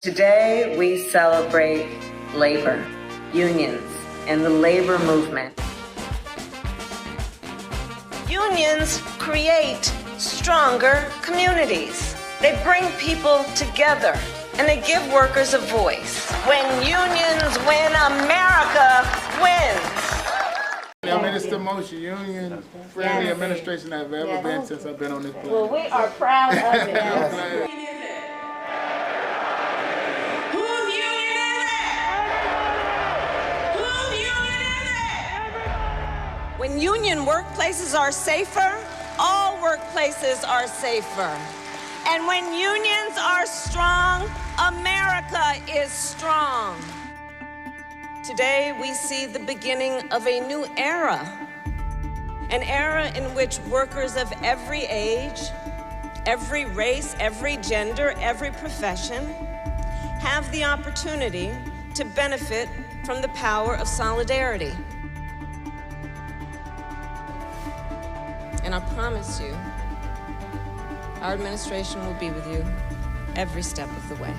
Today, we celebrate labor, unions, and the labor movement. Unions create stronger communities. They bring people together, and they give workers a voice. When unions win, America wins. I mean, it's the most union-friendly administration I've ever been since I've been on this planet. Well, we are proud of it. When union workplaces are safer, all workplaces are safer. And when unions are strong, America is strong. Today, we see the beginning of a new era, an era in which workers of every age, every race, every gender, every profession have the opportunity to benefit from the power of solidarity. And I promise you, our administration will be with you every step of the way.